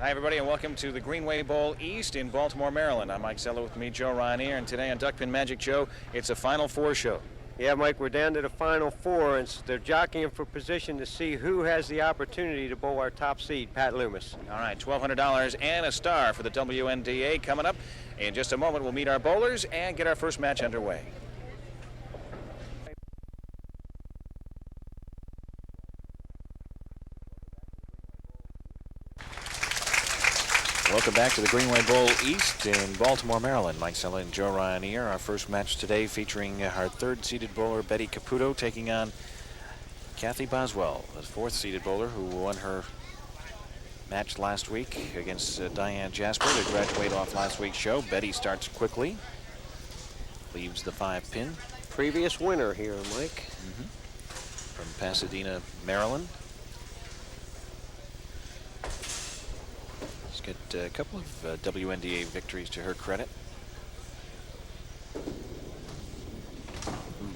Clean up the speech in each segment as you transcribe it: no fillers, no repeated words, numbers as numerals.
Hi, everybody, and welcome to the Greenway East in Baltimore, Maryland. I'm Mike Zello with me, Joe Ranier, and today on Duckpin Magic, Joe, it's a Final Four show. Yeah, Mike, we're down to the Final Four, and they're jockeying for position to see who has the opportunity to bowl our top seed, Pat Loomis. All right, $1,200 and a star for the WNDA coming up. In just a moment, we'll meet our bowlers and get our first match underway. Welcome back to the Greenway East in Baltimore, Maryland. Mike Zello and Joe Ranier. Our first match today featuring our third-seeded bowler, Betty Caputo, taking on Kathy Boswell, the fourth-seeded bowler who won her match last week against Diane Jasper to graduate off last week's show. Betty starts quickly, leaves the 5-pin. Previous winner here, Mike. From Pasadena, Maryland. She's got a couple of WNDA victories to her credit.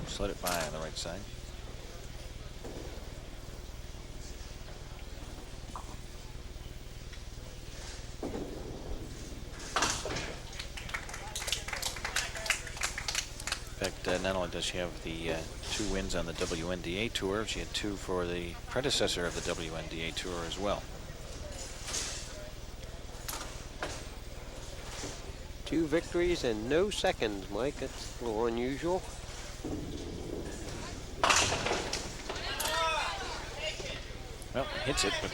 Slid it by on the right side. In fact, not only does she have the 2 wins on the WNDA Tour, she had 2 for the predecessor of the WNDA Tour as well. 2 victories and no seconds, Mike. That's a little unusual. Well, hits it, but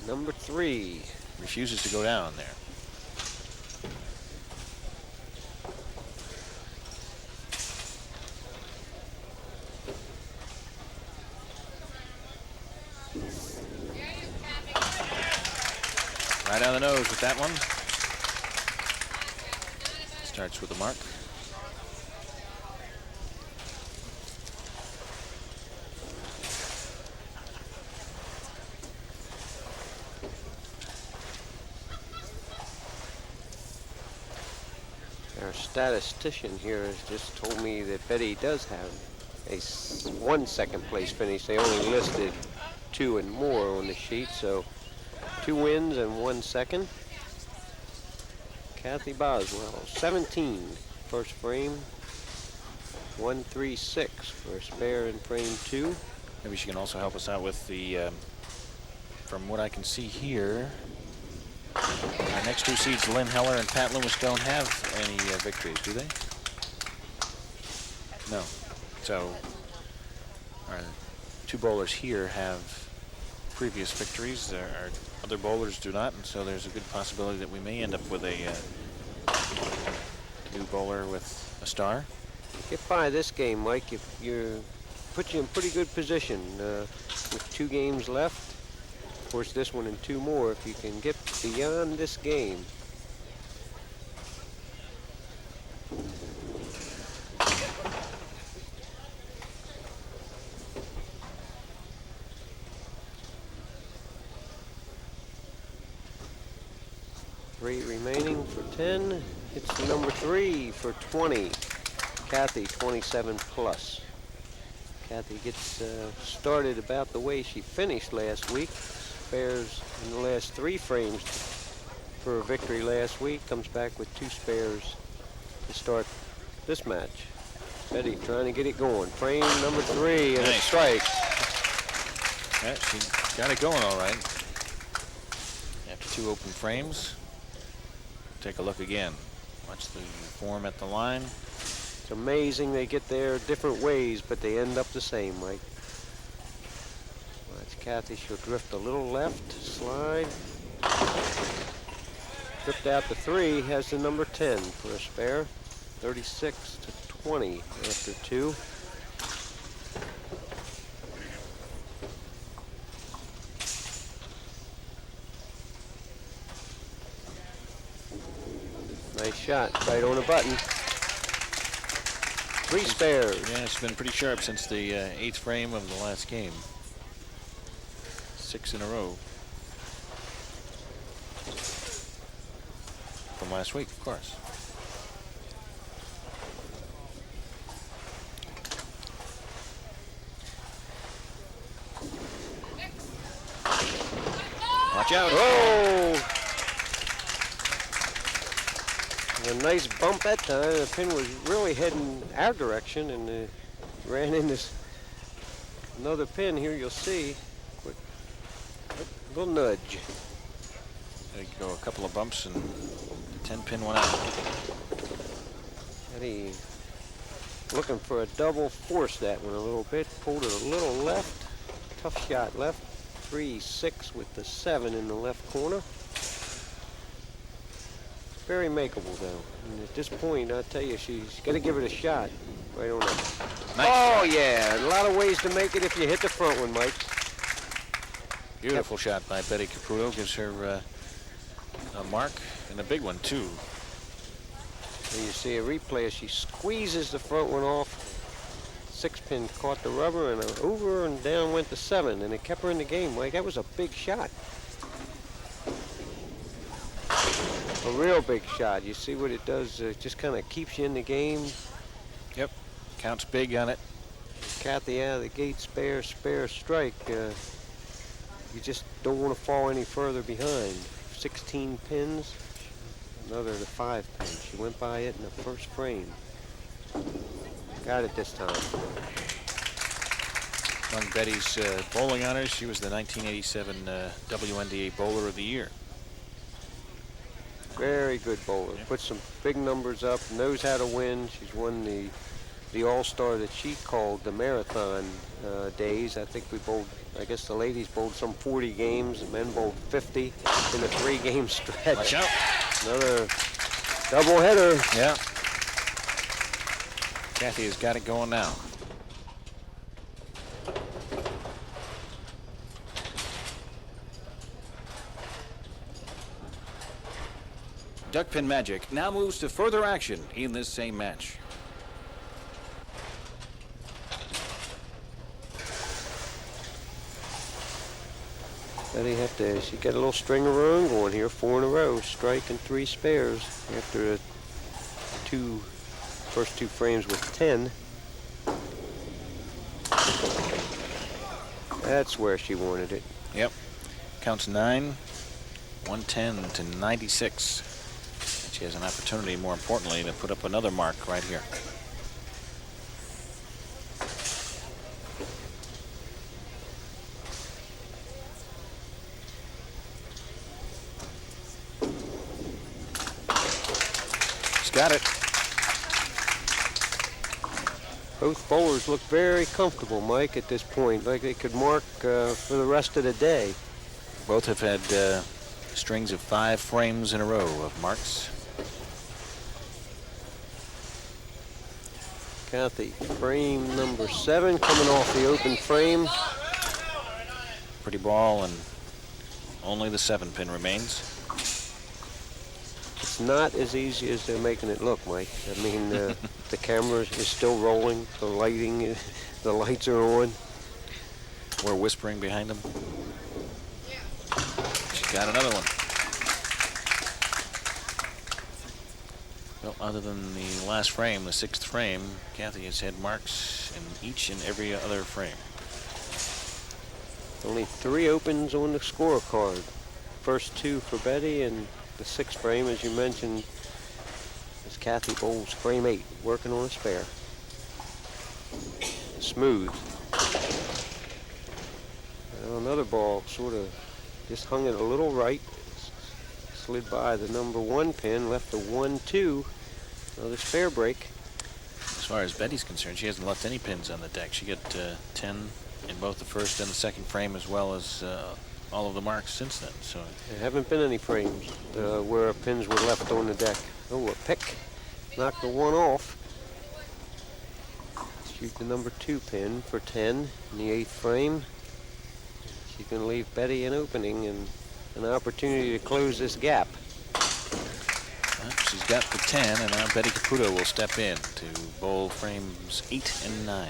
number 3 refuses to go down there. Right on the nose with that one. Starts with a mark. Our statistician here has just told me that Betty does have a 1 second place finish. They only listed 2 and more on the sheet, so 2 wins and 1 second. Kathy Boswell, 17, first frame, 136 for a spare in frame 2. Maybe she can also help us out with the, from what I can see here, our next 2 seeds, Lynne Heller and Pat Loomis, don't have any victories, do they? No. So our 2 bowlers here have previous victories. Our other bowlers do not, and so there's a good possibility that we may end up with a new bowler with a star. Get by this game, Mike, if you put you in pretty good position with 2 games left. Of course, this one and 2 more. If you can get beyond this game, three remaining for 10. It's the number 3 for 20. Kathy, 27 plus. Kathy gets started about the way she finished last week. Spares in the last 3 frames for a victory last week. Comes back with 2 spares to start this match. Betty trying to get it going. Frame number 3 and nice. A strike. Yeah, she got it going all right. After 2 open frames. Take a look again. Watch the form at the line. It's amazing they get there different ways, but they end up the same, Mike. Watch Kathy, she'll drift a little left, slide. Tripped out the 3, has the number 10 for a spare. 36 to 20 after 2. Nice shot, right on the button. 3 spares. Yeah, it's been pretty sharp since the 8th frame of the last game. 6 in a row. From last week, of course. Watch out. Oh! A nice bump that time. The pin was really heading our direction and ran into another pin here. You'll see. Quick, little nudge. There you go, a couple of bumps and 10-pin went out. Eddie looking for a double, force that one a little bit. Pulled it a little left. Tough shot left. 3-6 with the 7 in the left corner. Very makeable though. And at this point, I tell you, she's got to give it a shot. Right on that. Nice Oh shot. yeah, a lot of ways to make it if you hit the front one, Mike. Beautiful shot by Betty Caputo. Gives her a mark and a big one too. And you see a replay as she squeezes the front one off. 6-pin caught the rubber and over and down went the 7, and it kept her in the game, Mike. That was a big shot. A real big shot. You see what it does? It just kind of keeps you in the game. Yep, counts big on it. Kathy out of the gate, spare, strike. You just don't want to fall any further behind. 16 pins, another to 5 pins. She went by it in the first frame. Got it this time. Among Betty's bowling honors, she was the 1987 WNDA Bowler of the Year. Very good bowler. Yep. Put some big numbers up, knows how to win. She's won the All-Star that she called the marathon days. I think we bowled, I guess the ladies bowled some 40 games, the men bowled 50 in a 3-game stretch. Watch out. Another double header. Yeah. Kathy has got it going now. Duckpin Magic now moves to further action in this same match. She got a little string of her own going here, 4 in a row, strike and 3 spares after first two frames with 10. That's where she wanted it. Yep. Counts 9, 110 to 96. She has an opportunity, more importantly, to put up another mark right here. She's got it. Both bowlers look very comfortable, Mike, at this point, like they could mark for the rest of the day. Both have had strings of 5 frames in a row of marks. Kathy, frame number 7 coming off the open frame. Pretty ball, and only the 7-pin remains. It's not as easy as they're making it look, Mike. I mean, the camera is still rolling, the lighting, the lights are on. We're whispering behind them. She's got another one. Well, other than the last frame, the 6th frame, Kathy has had marks in each and every other frame. Only 3 opens on the scorecard. First 2 for Betty, and the 6th frame, as you mentioned, is Kathy bowls frame 8, working on a spare. Smooth. Well, another ball sort of just hung it a little right. Slid by the number 1 pin, left the 1-2. Another spare break. As far as Betty's concerned, she hasn't left any pins on the deck. She got 10 in both the first and the 2nd frame, as well as all of the marks since then. So There haven't been any frames where pins were left on the deck. Oh, a pick. Knocked the 1 off. Shoot the number 2 pin for 10 in the 8th frame. She's going to leave Betty an opening and an opportunity to close this gap. she's got the 10, and now Betty Caputo will step in to bowl frames 8 and 9.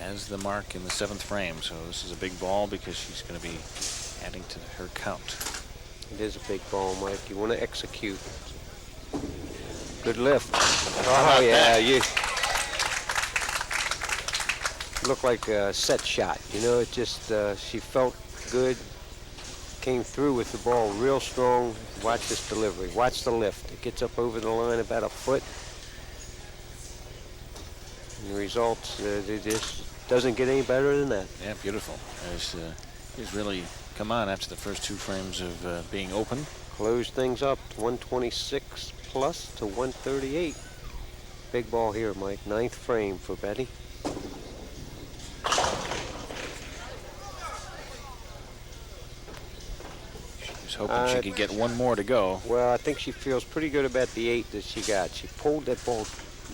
As the mark in the 7th frame, so this is a big ball because she's going to be adding to her count. It is a big ball, Mike. You want to execute. Good lift. Oh, yeah. You look like a set shot. You know, it just, she felt good. came through with the ball real strong. Watch this delivery. Watch the lift. It gets up over the line about a foot. And the results, it just doesn't get any better than that. Yeah, beautiful. He's really come on after the first 2 frames of being open. Close things up 126 plus to 138. Big ball here, Mike. 9th frame for Betty. She's hoping she could get 1 more to go. Well, I think she feels pretty good about the 8 that she got. She pulled that ball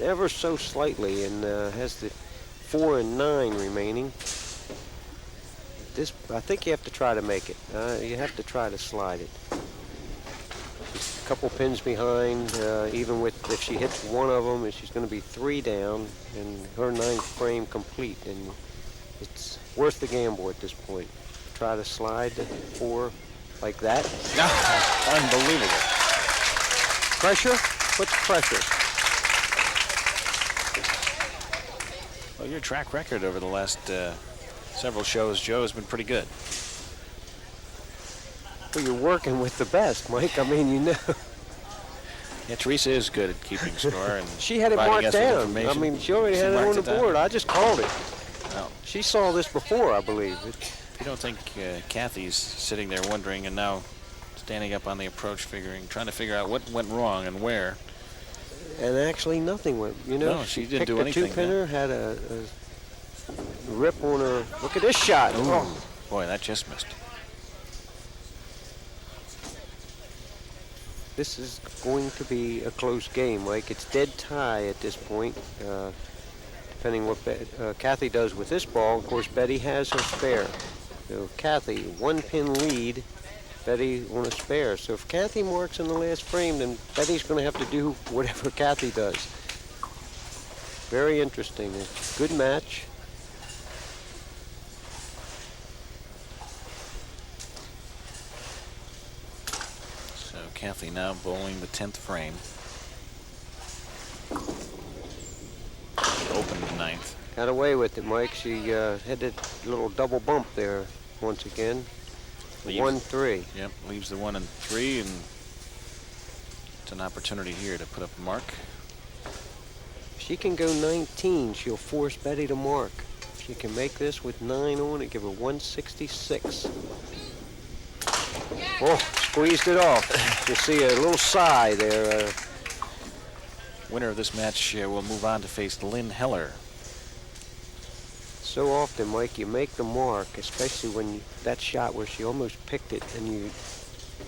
ever so slightly and has the 4 and 9 remaining. This, I think you have to try to make it. You have to try to slide it. She's a couple pins behind, even with if she hits one of them, and she's going to be 3 down, and her 9th frame complete. And it's worth the gamble at this point. Try to slide the 4 like that. Unbelievable. Pressure? What's pressure? Well, your track record over the last several shows, Joe, has been pretty good. Well, you're working with the best, Mike. I mean, you know. Yeah, Teresa is good at keeping score. And she had it providing marked us with down. I information. mean, she already had it on the board. I just called it. Oh. She saw this before, I believe. You don't think Kathy's sitting there wondering and now standing up on the approach, trying to figure out what went wrong and where? And actually, nothing went. You know, No, she didn't do anything. Picked a 2-pinner, had a rip on her. Look at this shot. Oh. Boy, that just missed. This is going to be a close game, Mike. It's dead tie at this point. Depending what Kathy does with this ball. Of course, Betty has her spare. So Kathy, 1-pin lead. Betty on a spare. So if Kathy marks in the last frame, then Betty's going to have to do whatever Kathy does. Very interesting. A good match. So Kathy now bowling the 10th frame. Opened the 9th. Got away with it, Mike. She had that little double bump there once again. 1-3. Yep, leaves the 1 and 3, and it's an opportunity here to put up a mark. If she can go 19, she'll force Betty to mark. If she can make this with 9 on it, give her 166. Oh, squeezed it off. You see a little sigh there. Winner of this match will move on to face Lynne Heller. So often, Mike, you make the mark, especially when that shot where she almost picked it, and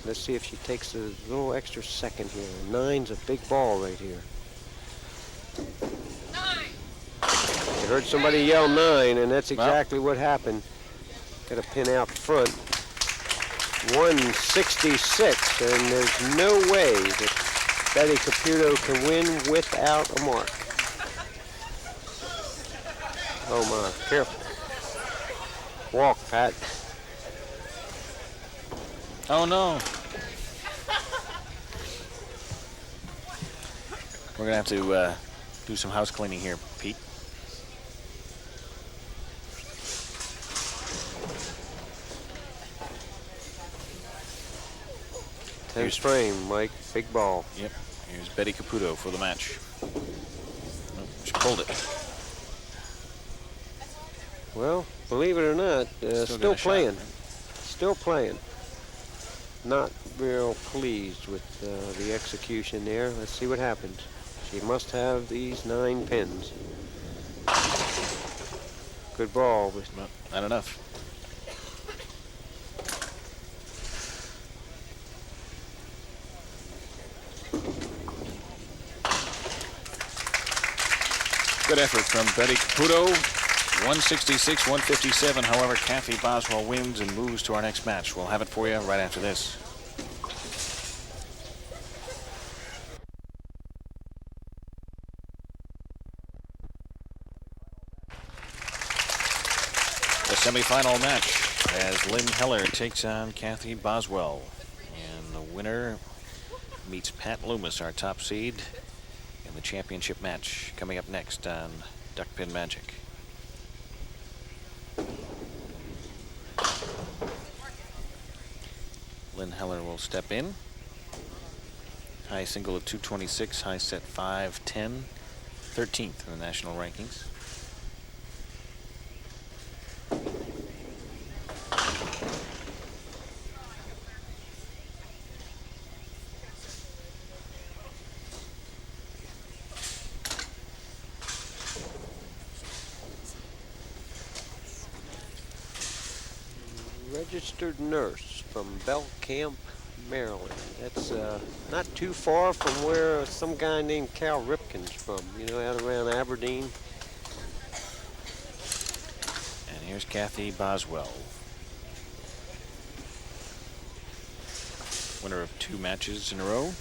let's see if she takes a little extra second here. 9's a big ball right here. 9. You heard somebody yell 9, and that's exactly what happened. Got a pin out front. 166, and there's no way that Betty Caputo can win without a mark. Oh my, careful. Walk, Pat. Oh no. We're gonna have to do some house cleaning here, Pete. Tenth frame, Mike. Big ball. Yep. Here's Betty Caputo for the match. Oh, she pulled it. Well, believe it or not, still playing. Still playing. Not real pleased with the execution there. Let's see what happens. She must have these 9 pins. Good ball, but not enough. Good effort from Betty Caputo. 166, 157. However, Kathy Boswell wins and moves to our next match. We'll have it for you right after this. The semifinal match as Lynne Heller takes on Kathy Boswell. And the winner meets Pat Loomis, our top seed, in the championship match coming up next on Duckpin Magic. Lynne Heller will step in. High single of 226, high set 510, 13th in the national rankings. Registered nurse from Bell Camp, Maryland. That's not too far from where some guy named Cal Ripken's from, you know, out around Aberdeen. And here's Kathy Boswell, winner of 2 matches in a row.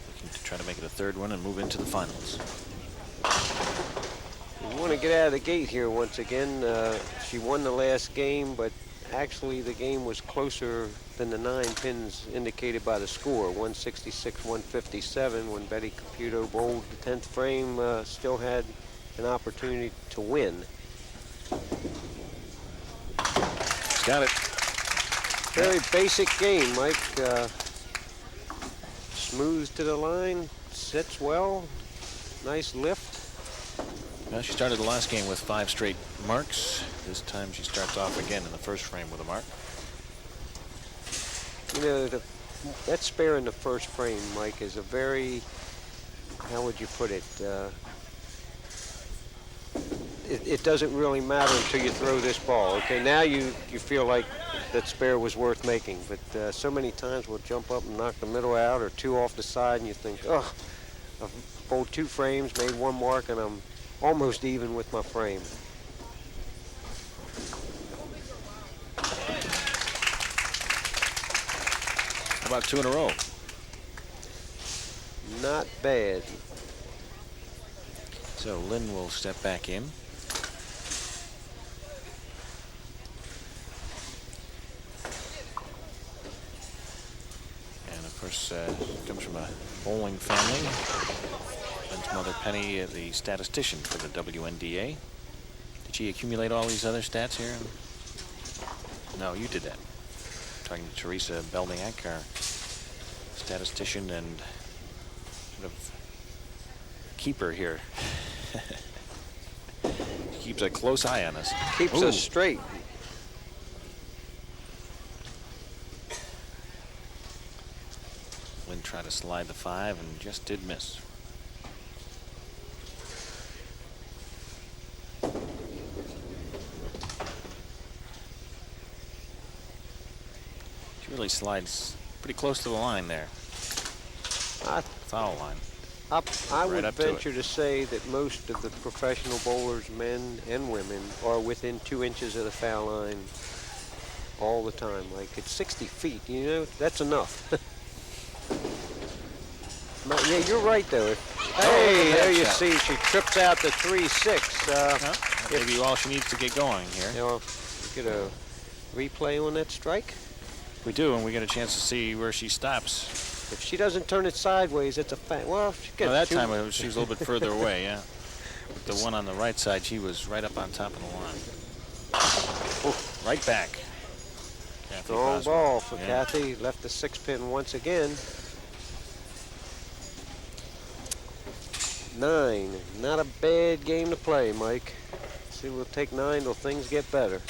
Looking to try to make it a 3rd one and move into the finals. We want to get out of the gate here once again. She won the last game, but actually the game was closer than the 9 pins indicated by the score. 166-157 when Betty Caputo bowled the 10th frame, still had an opportunity to win. She's got it. Very basic game, Mike. Smooth to the line, sits well, nice lift. Well, she started the last game with 5 straight marks. This time she starts off again in the first frame with a mark. You know, that spare in the first frame, Mike, is a very, how would you put it? It doesn't really matter until you throw this ball. Okay, now you feel like that spare was worth making, but so many times we'll jump up and knock the middle out or 2 off the side, and you think, oh, I've bowled 2 frames, made 1 mark, and I'm almost even with my frame. How about 2 in a row? Not bad. So Lynn will step back in. And of course, comes from a bowling family. Lynn's mother, Penny, the statistician for the WNDA. Did she accumulate all these other stats here? No, you did that. Talking to Teresa Beldingak, our statistician and sort of keeper here. She keeps a close eye on us. Keeps us straight. Lynn tried to slide the 5 and just did miss. She really slides pretty close to the line there. Foul line. I would up to venture to say that most of the professional bowlers, men and women, are within 2 inches of the foul line all the time. Like, it's 60 feet, you know, that's enough. Yeah, you're right, though. Hey, there you see, she trips out the 3-6. Maybe all she needs to get going here. You know, we get a replay on that strike. We do, and we get a chance to see where she stops. If she doesn't turn it sideways, it's a fact. Well, she gets that time she was a little bit further away, yeah. The one on the right side, she was right up on top of the line. Oh, right back. Kathy Strong Boswell. ball for Kathy. Left the 6-pin once again. 9. Not a bad game to play, Mike. See, we'll take 9 till things get better.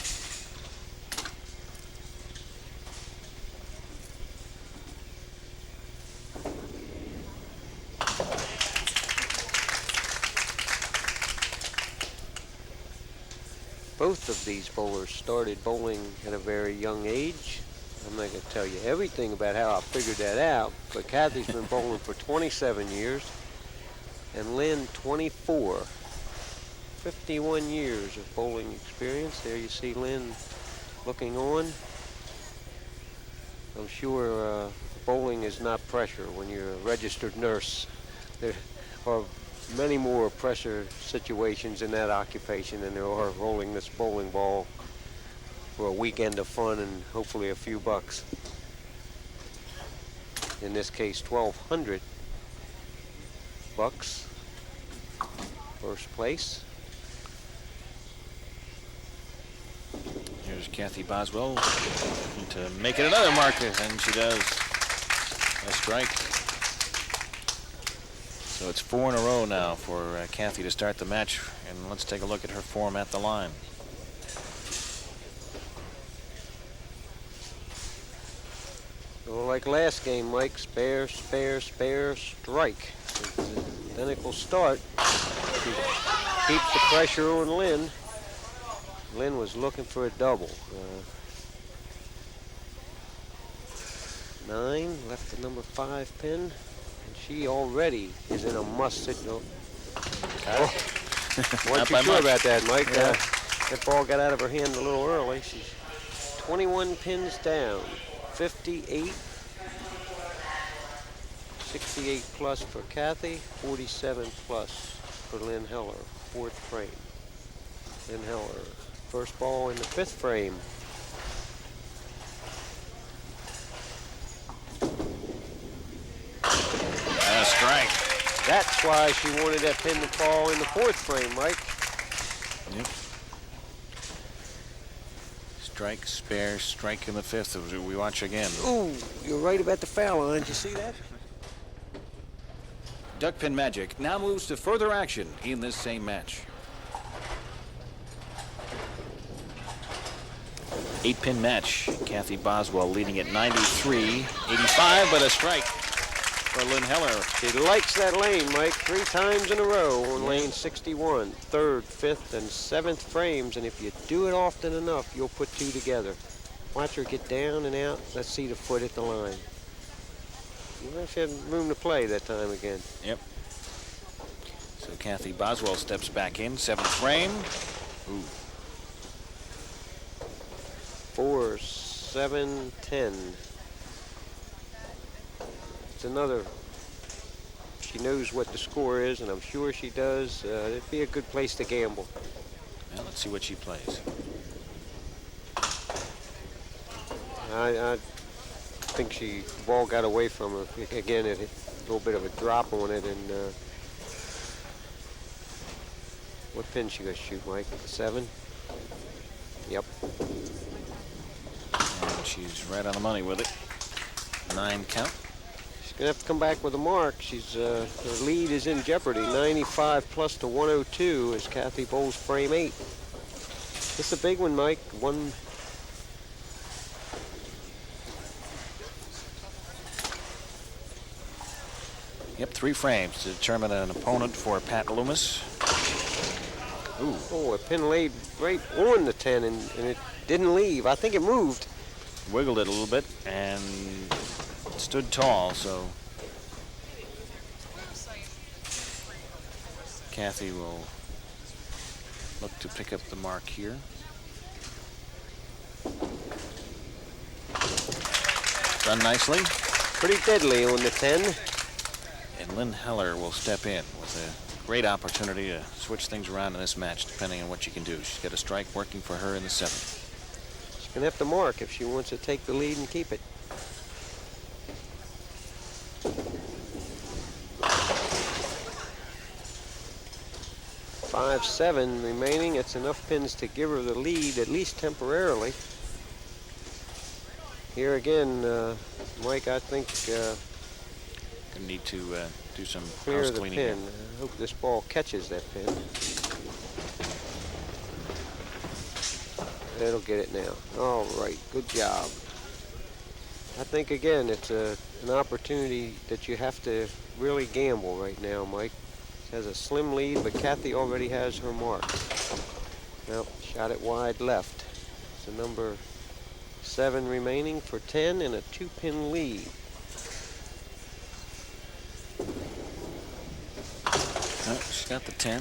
Both of these bowlers started bowling at a very young age. I'm not going to tell you everything about how I figured that out, but Kathy's been bowling for 27 years, and Lynn 24. 51 years of bowling experience. There you see Lynn looking on. I'm sure bowling is not pressure when you're a registered nurse. There are many more pressure situations in that occupation than there are rolling this bowling ball for a weekend of fun and hopefully a few bucks. In this case, 1,200 bucks. First place. Here's There's Kathy Boswell to make it another marker, and she does. A strike. So it's 4 in a row now for Kathy to start the match, and let's take a look at her form at the line. Well, like last game, Mike, spare, spare, spare, strike. It's an identical start. She keeps the pressure on Lynne. Lynne was looking for a double. 9, left the number 5 pin, and she already is in a must signal. Wasn't too sure about that, Mike. Yeah. That ball got out of her hand a little early. She's 21 pins down, 58. 68 plus for Kathy, 47 plus for Lynne Heller, 4th frame. Lynne Heller, first ball in the 5th frame. A strike. That's why she wanted that pin to fall in the 4th frame, Mike. Yep. Strike, spare, strike in the 5th. We watch again. Ooh, you're right about the foul line. Did you see that? Duckpin Magic now moves to further action in this same match. 8-pin match. Kathy Boswell leading at 93-85, but a strike for Lynne Heller. She likes that lane, Mike, 3 times in a row on lane 61. 3rd, 5th, and 7th frames, and if you do it often enough, you'll put 2 together. Watch her get down and out. Let's see the foot at the line. She had room to play that time again. Yep. So Kathy Boswell steps back in, 7th frame. Ooh. 4, 7, 10. It's another. She knows what the score is, and I'm sure she does. It'd be a good place to gamble. Well, let's see what she plays. I think the ball got away from her. Again, it hit a little bit of a drop on it, and what pin she gonna shoot, Mike? 7? Yep. And she's right on the money with it. 9 count. She's gonna have to come back with a mark. Her lead is in jeopardy. 95 plus to 102 as Kathy bowls frame 8. It's a big one, Mike. Yep, 3 frames to determine an opponent for Pat Loomis. Ooh. Oh, a pin laid right on the 10, and it didn't leave. I think it moved. Wiggled it a little bit and stood tall, so Kathy will look to pick up the mark here. Done nicely. Pretty deadly on the 10. And Lynne Heller will step in with a great opportunity to switch things around in this match, depending on what she can do. She's got a strike working for her in the 7th. She's going to have to mark if she wants to take the lead and keep it. Five, 7 remaining. It's enough pins to give her the lead, at least temporarily. Here again, Mike, I think Gonna need to do some clear house the cleaning pin. here. I hope this ball catches that pin. It'll get it now. All right, good job. I think, again, it's an opportunity that you have to really gamble right now, Mike. She has a slim lead, but Kathy already has her mark. Now, shot it wide left. It's a number 7 remaining for 10 and a 2-pin lead. Oh, she's got the 10.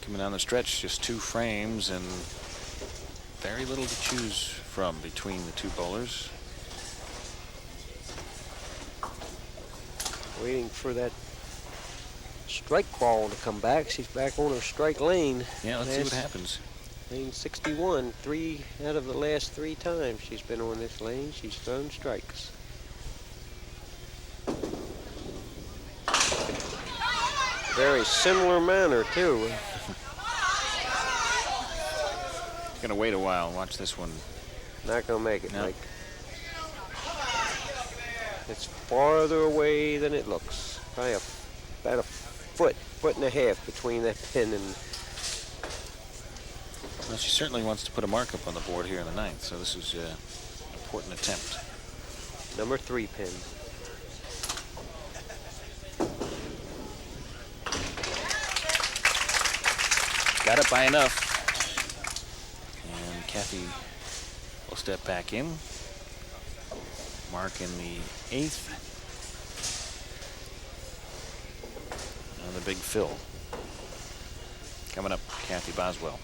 Coming down the stretch, just 2 frames and very little to choose from between the 2 bowlers. Waiting for that strike ball to come back. She's back on her strike lane. Yeah, let's see what happens. Lane 61, 3 out of the last 3 times she's been on this lane, she's thrown strikes. Very similar manner, too. Gonna wait a while. Watch this one. Not gonna make it, No. Mike. It's farther away than it looks. Probably about a foot and a half between that pin and. Well, she certainly wants to put a mark up on the board here in the 9th, so this is an important attempt. Number 3 pin. Got it by enough. And Kathy will step back in. Mark in the 8th. And the big fill. Coming up, Kathy Boswell.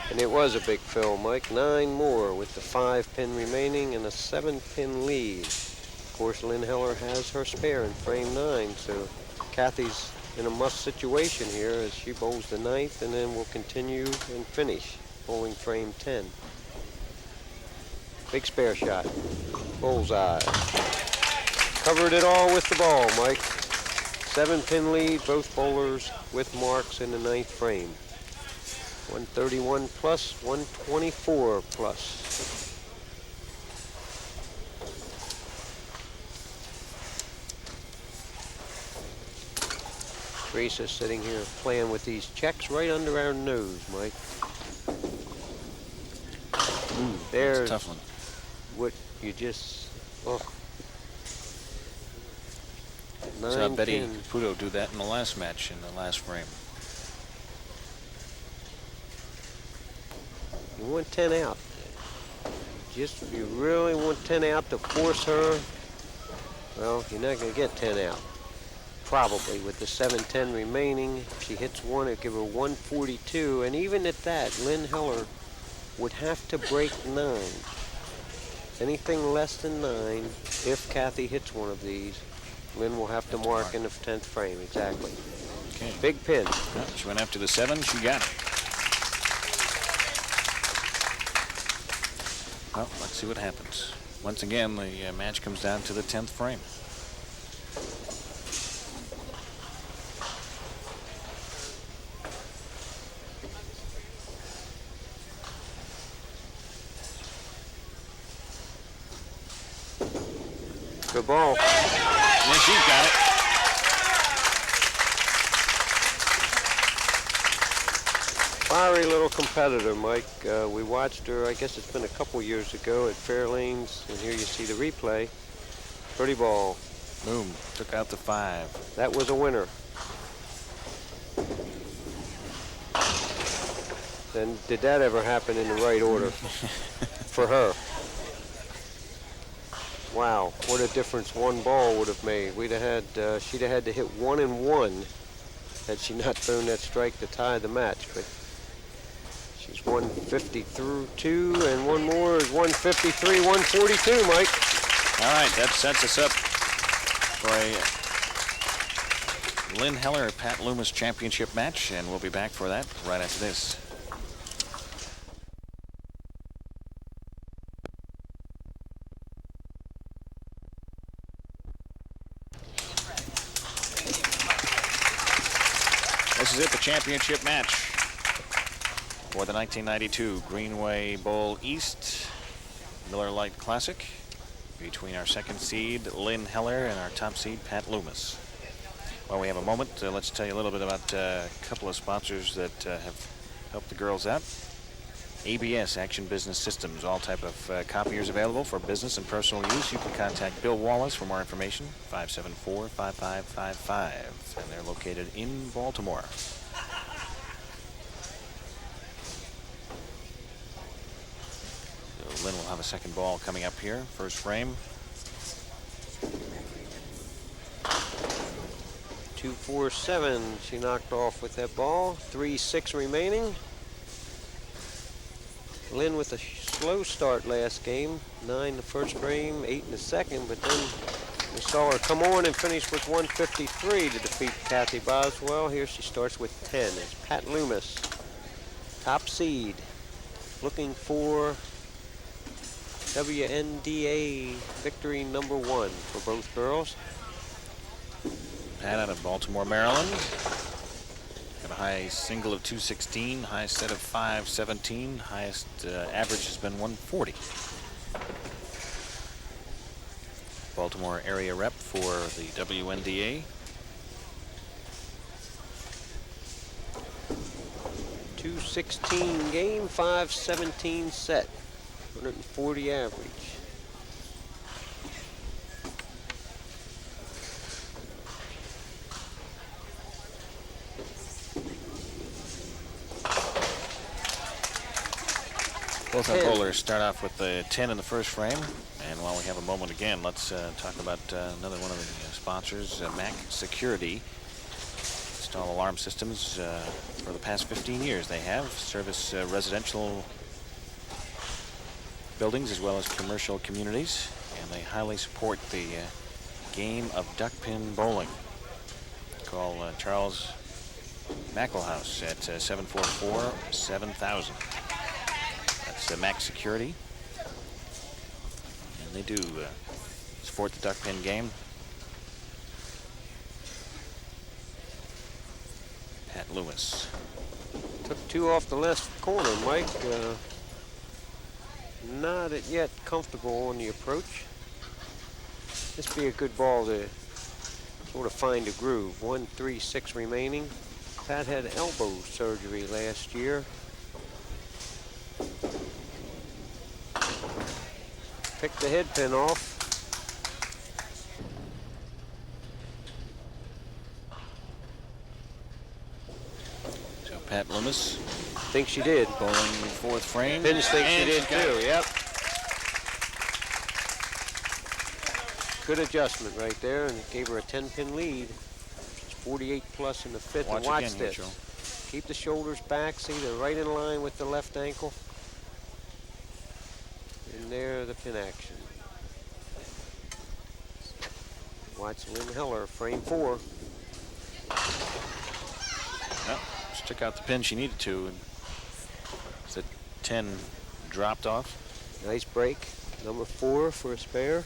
And it was a big fill, Mike. 9 more with the 5 pin remaining and a 7 pin lead. Of course, Lynne Heller has her spare in frame 9, so Kathy's in a must situation here as she bowls the 9th and then will continue and finish bowling frame 10. Big spare shot. Bullseye. Covered it all with the ball, Mike. 7 pin lead, both bowlers with marks in the 9th frame. 131 plus, 124 plus. Teresa's sitting here playing with these checks right under our nose, Mike. There's That's a tough one. what you just, oh. Saw 9 Betty pin. Caputo do that in the last match in the last frame. You want 10 out. Just if you really want 10 out to force her, well, you're not going to get 10 out. Probably with the 7-10 remaining. If she hits one, it'd give her 142. And even at that, Lynne Heller would have to break 9. Anything less than 9, if Kathy hits one of these, Lynne will have to mark in the 10th frame. Exactly. Okay. Big pin. Well, she went after the 7. She got it. Well, let's see what happens. Once again, the match comes down to the 10th frame. Good ball. Yeah, she's got it. Fiery little competitor, Mike. We watched her, I guess it's been a couple years ago at Fairlanes, and here you see the replay. Pretty ball. Boom. Took out the 5. That was a winner. And did that ever happen in the right order for her? Wow, what a difference one ball would have made. We'd have had, she'd have had to hit 1 and 1 had she not thrown that strike to tie the match. But she's 150 through 2, and one more is 153, 142, Mike. All right, that sets us up for a Lynne Heller Pat Loomis championship match, and we'll be back for that right after this. This is it, the championship match for the 1992 Greenway Bowl East Miller Lite Classic between our second seed, Lynne Heller, and our top seed, Pat Loomis. While we have a moment, let's tell you a little bit about a couple of sponsors that have helped the girls out. ABS, Action Business Systems, all type of copiers available for business and personal use. You can contact Bill Wallace for more information, 574-5555, and they're located in Baltimore. So Lynn will have a second ball coming up here, first frame. 247 she knocked off with that ball. 3-6 remaining. Lynn with a slow start last game. 9 the first frame, 8 in the second, but then we saw her come on and finish with 153 to defeat Kathy Boswell. Here she starts with 10. It's Pat Loomis, top seed, looking for WNDA victory #1 for both girls. Pat out of Baltimore, Maryland. Got a high single of 216, high set of 517, highest average has been 140. Baltimore area rep for the WNDA. 216 game, 517 set, 140 average. Both our bowlers start off with the 10 in the first frame. And while we have a moment again, let's talk about another one of the sponsors, Mac Security. Install alarm systems for the past 15 years. They have service residential buildings as well as commercial communities. And they highly support the game of duckpin bowling. Call Charles Mackelhouse at 744-7000. That's Mac Security. And they do support the duckpin game. Pat Loomis. Took 2 off the left corner, Mike. Not yet comfortable on the approach. This be a good ball to sort of find a groove. 1-3-6 remaining. Pat had elbow surgery last year. Picked the head pin off. So Pat Loomis. Think she did. Bowling 4th frame. Pins think she did too, yep. Good adjustment right there, and gave her a 10-pin lead. She's 48 plus in the 5th. Watch and watch again, this. Joe. Keep the shoulders back. See, they're right in line with the left ankle. And there, the pin action. Watch Lynne Heller, frame 4. Well, she took out the pin she needed to. And the 10 dropped off. Nice break. #4 for a spare.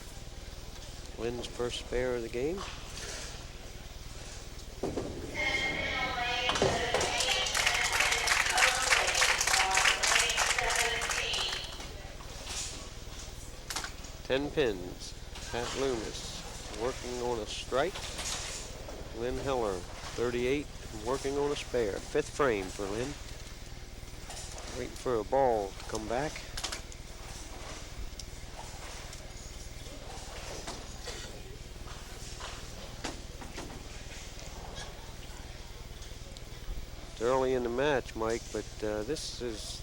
Lynne's first spare of the game. Ten pins. Pat Loomis working on a strike. Lynne Heller, 38, working on a spare. 5th frame for Lynne. Waiting for a ball to come back. It's early in the match, Mike, but this is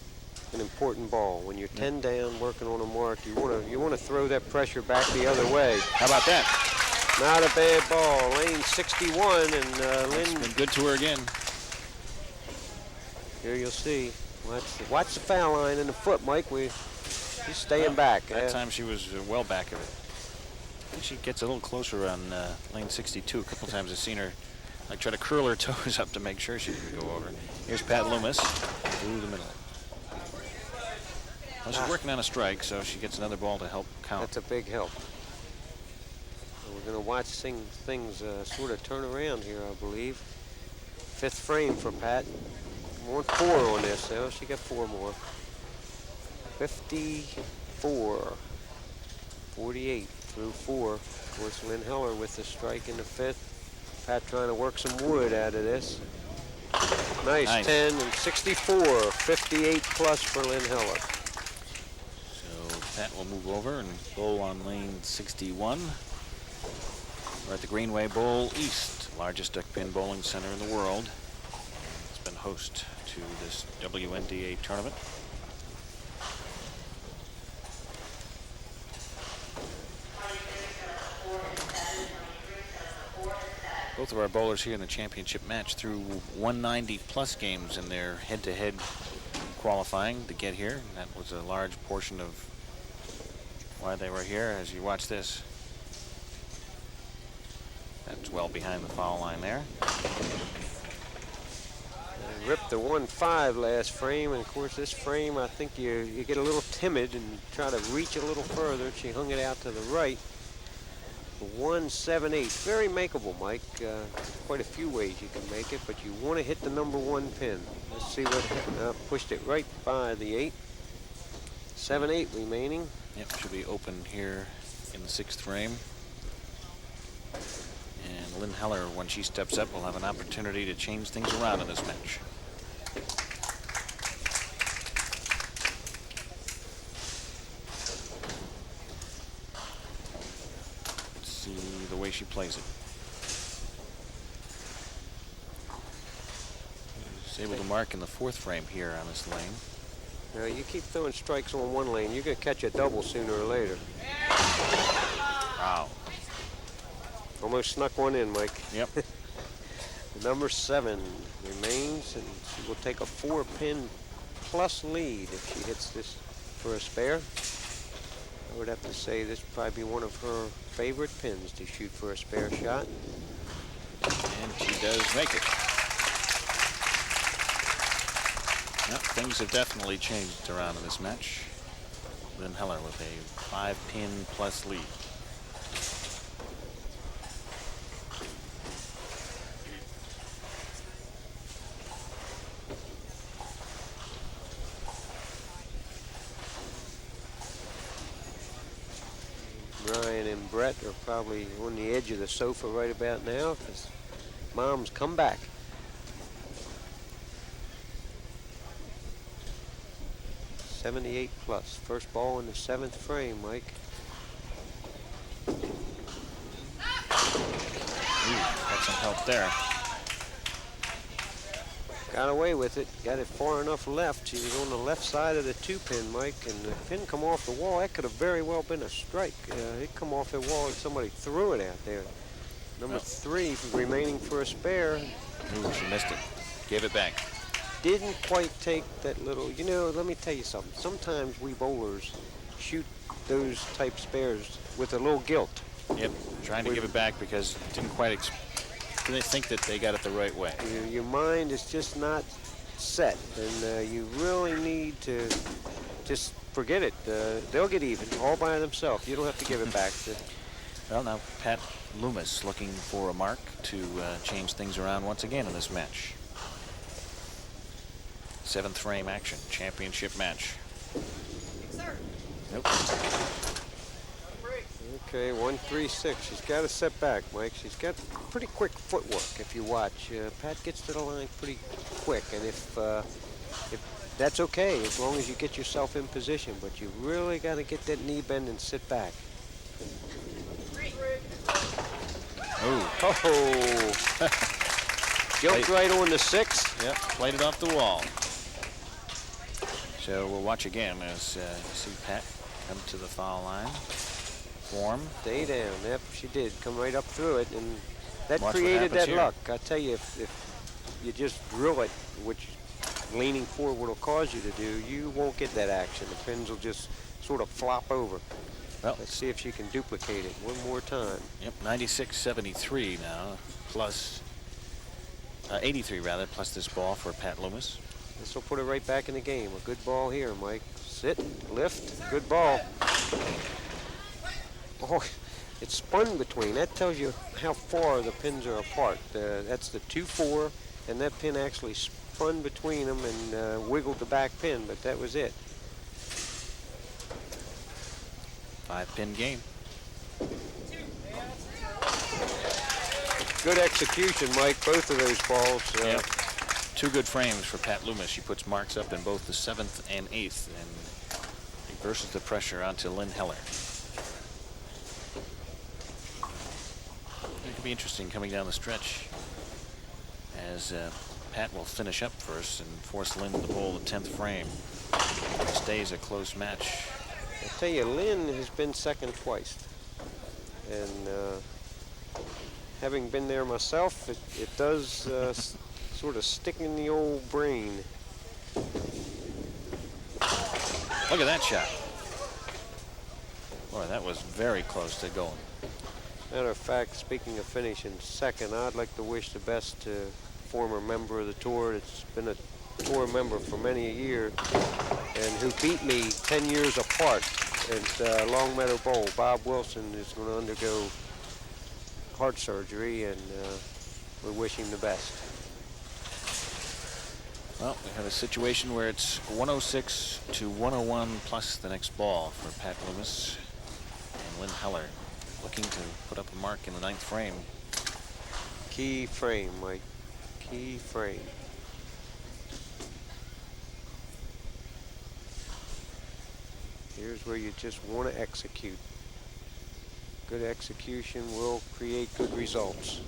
an important ball. When you're 10 down, working on a mark, you want to throw that pressure back the other way. How about that? Not a bad ball. Lane 61, and Lynne. Been good to her again. Here you'll see. Watch the foul line in the foot, Mike. She's staying back. That time she was well back of it. I think she gets a little closer on lane 62. A couple times I've seen her like try to curl her toes up to make sure she can go over. Here's Pat Loomis through the middle. Well, she's working on a strike, so she gets another ball to help count. That's a big help. So we're going to watch things sort of turn around here, I believe. 5th frame for Pat. More 4 on this, though. She got 4 more. 54. 48 through 4. Of course, Lynne Heller with the strike in the 5th. Pat trying to work some wood out of this. Nice 10 and 64. 58 plus for Lynne Heller. So Pat will move over and bowl on lane 61. We're at the Greenway East, largest duckpin bowling center in the world. It's been host to this WNDA tournament. Both of our bowlers here in the championship match threw 190 plus games in their head-to-head qualifying to get here. That was a large portion of why they were here. As you watch this, that's well behind the foul line there. Ripped the 1-5 last frame, and of course this frame I think you get a little timid and try to reach a little further. She hung it out to the right. 1-7-8, very makeable, Mike. Quite a few ways you can make it, but you want to hit the number 1 pin. Let's see what pushed it right by the 8. 7-8 remaining. Yep, should be open here in the 6th frame. And Lynne Heller, when she steps up, will have an opportunity to change things around in this match. Let's see the way she plays it. She's able to mark in the 4th frame here on this lane. Now you keep throwing strikes on one lane, you're going to catch a double sooner or later. Wow. Almost snuck one in, Mike. Yep. Number 7 remains, and she will take a 4-pin plus lead if she hits this for a spare. I would have to say this would probably be one of her favorite pins to shoot for a spare shot. And she does make it. Yep, things have definitely changed around in this match. Lynne Heller with a 5-pin plus lead. Ryan and Brett are probably on the edge of the sofa right about now because Mom's come back. '78 plus. First ball in the 7th frame, Mike. Ooh, got some help there. Got away with it. Got it far enough left. She was on the left side of the 2-pin, Mike, and the pin come off the wall. That could have very well been a strike. It come off the wall and somebody threw it out there. Number 3 remaining for a spare. Ooh, she missed it. Gave it back. Didn't quite take that little, you know, let me tell you something. Sometimes we bowlers shoot those type spares with a little guilt. Yep, trying to give it back because didn't quite didn't think that they got it the right way. Your mind is just not set, and you really need to just forget it. They'll get even all by themselves. You don't have to give it back. Well, now Pat Loomis looking for a mark to change things around once again in this match. 7th frame action, championship match. Nope. Okay, 1-3-6. She's got a set back, Mike. She's got pretty quick footwork if you watch. Pat gets to the line pretty quick, and if that's okay, as long as you get yourself in position, but you really got to get that knee bend and sit back. Oh. Jumped right on the 6. Yep, played it off the wall. So we'll watch again as you see Pat come to the foul line. Form. Stay down. Yep, she did. Come right up through it, and that Watch created that here. luck. I tell you, if you just drill it, which leaning forward will cause you to do, you won't get that action. The pins will just sort of flop over. Well, Let's see if she can duplicate it one more time. Yep, 96-73 now, plus 83 rather, plus this ball for Pat Loomis. This will put it right back in the game. A good ball here, Mike. Sit, lift, good ball. Oh, it's spun between. That tells you how far the pins are apart. That's the 2-4, and that pin actually spun between them and wiggled the back pin, but that was it. 5-pin game. Good execution, Mike, both of those balls. Yep. 2 good frames for Pat Loomis. She puts marks up in both the 7th and 8th and reverses the pressure onto Lynne Heller. It could be interesting coming down the stretch as Pat will finish up first and force Lynne to bowl the 10th frame. It stays a close match. I tell you, Lynne has been second twice. And having been there myself, it does sort of stick in the old brain. Look at that shot. Boy, that was very close to going. Matter of fact, speaking of finishing second, I'd like to wish the best to former member of the tour. It's been a tour member for many a year, and who beat me 10 years apart at Longmeadow Bowl. Bob Wilson is going to undergo heart surgery, and we wish him the best. Well, we have a situation where it's 106 to 101 plus the next ball for Pat Loomis. And Lynne Heller looking to put up a mark in the 9th frame. Key frame, Mike. Key frame. Here's where you just want to execute. Good execution will create good results.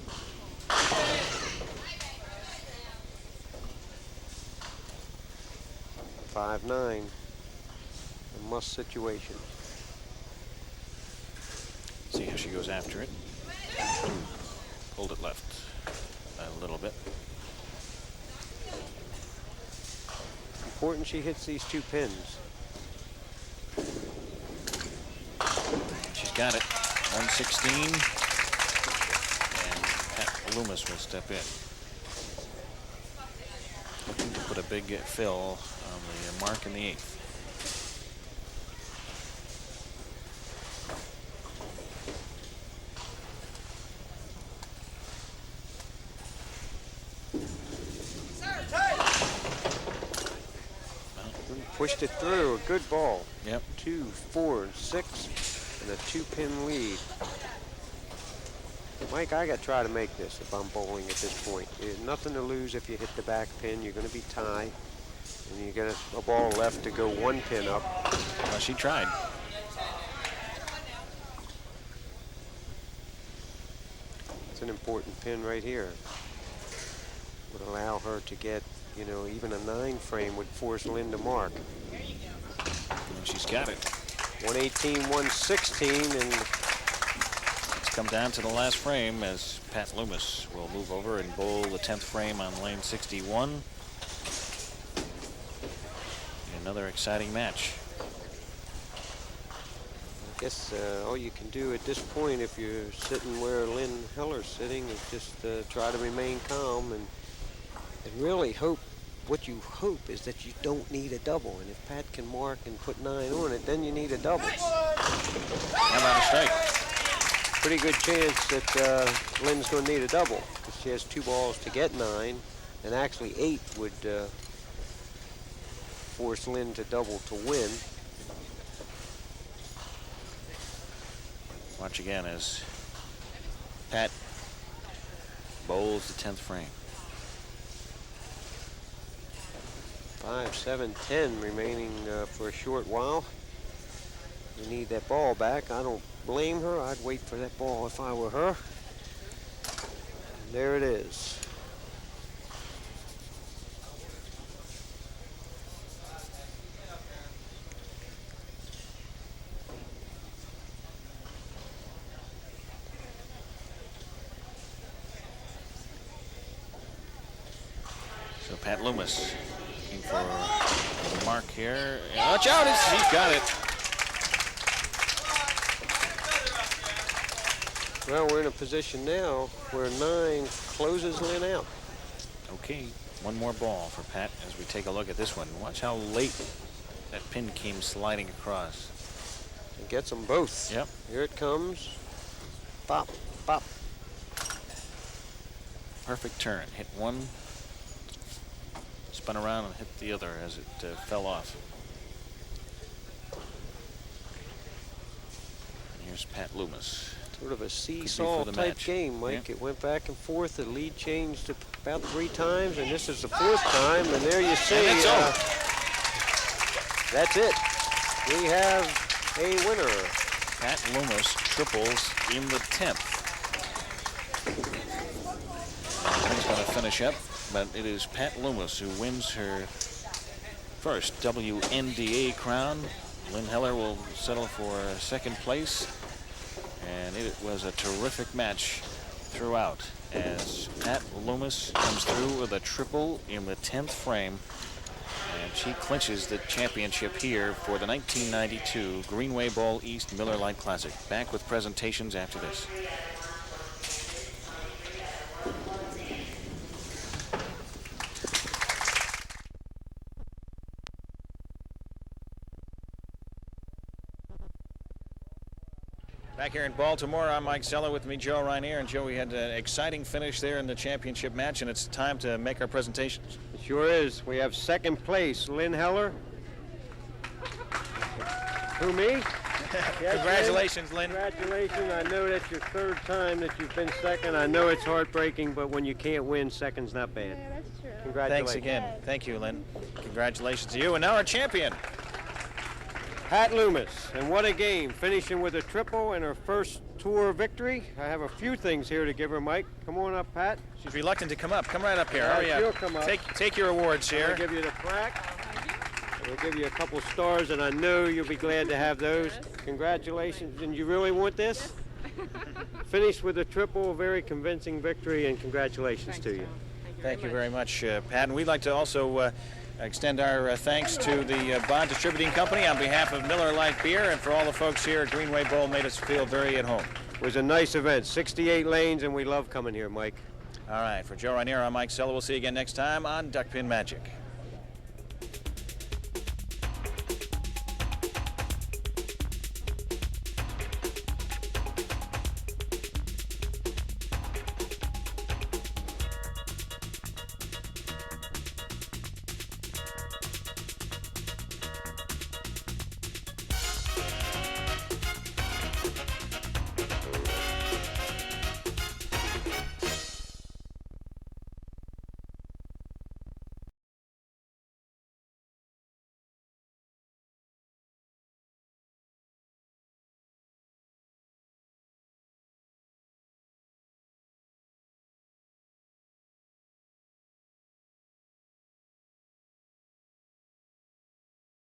5-9. A must situation. See how she goes after it. Pulled it left a little bit. Important she hits these 2 pins. She's got it. 116. And Pat Loomis will step in. Looking to put a big fill on the mark in the 8th. Pushed it through. A good ball. Yep. 2, 4, and 6, and a 2-pin lead. Mike, I got to try to make this if I'm bowling at this point. There's nothing to lose if you hit the back pin. You're going to be tied, and you got a ball left to go 1 pin up. Well, she tried. It's an important pin right here. Would allow her to get, you know, even a 9 frame would force Lynne to mark. And she's got it. 118, 116, and It's come down to the last frame as Pat Loomis will move over and bowl the 10th frame on lane 61. Another exciting match. I guess all you can do at this point, if you're sitting where Lynne Heller's sitting, is just try to remain calm and really hope. What you hope is that you don't need a double, and if Pat can mark and put 9 on it, then you need a double. How about a strike? Pretty good chance that Lynne's going to need a double, because she has 2 balls to get 9, and actually 8 would force Lynne to double to win. Watch again as Pat bowls the 10th frame. 5, 7, 10 remaining for a short while. You need that ball back. I don't blame her. I'd wait for that ball if I were her. And there it is. So Pat Loomis looking for a mark here. Watch out, he's got it. Well, we're in a position now where 9 closes Lynne out. Okay, one more ball for Pat as we take a look at this one. Watch how late that pin came sliding across. It gets them both. Yep. Here it comes. Pop, pop. Perfect turn. Hit one, spun around and hit the other as it fell off. And here's Pat Loomis. Sort of a seesaw type match. game, Mike. Yeah. It went back and forth. The lead changed about 3 times, and this is the 4th time. And there you see. And it's over. That's it. We have a winner. Pat Loomis triples in the 10th. He's going to finish up, but it is Pat Loomis who wins her first WNDA crown. Lynne Heller will settle for 2nd place. And it was a terrific match throughout as Pat Loomis comes through with a triple in the 10th frame. And she clinches the championship here for the 1992 Greenway East Miller Lite Classic. Back with presentations after this. Back here in Baltimore, I'm Mike Sella, with me Joe Rainier. And Joe, we had an exciting finish there in the championship match, and it's time to make our presentations. It sure is. We have second place, Lynne Heller. Who, me? Yes, Congratulations, Lynn. Congratulations. I know that's your third time that you've been second. I know it's heartbreaking, but when you can't win, second's not bad. Yeah, that's true. Congratulations. Thanks again. Thank you, Lynn. Congratulations to you. And now our champion. Pat Loomis, and what a game, finishing with a triple and her first tour victory. I have a few things here to give her, Mike. Come on up, Pat. She's reluctant to come up. Come right up here. All right, Hurry up. she'll come up. Take your awards I'll here. give you the plaque. We'll give you a couple stars, and I know you'll be glad to have those. Congratulations. And you really want this? Finished with a triple, a very convincing victory, and congratulations to you. Thank you very much, Pat. And we'd like to also extend our thanks to the Bond Distributing Company on behalf of Miller Lite Beer, and for all the folks here at Greenway Bowl, made us feel very at home. It was a nice event, 68 lanes, and we love coming here, Mike. All right, for Joe Rainier, I'm Mike Sella. We'll see you again next time on Duckpin Magic.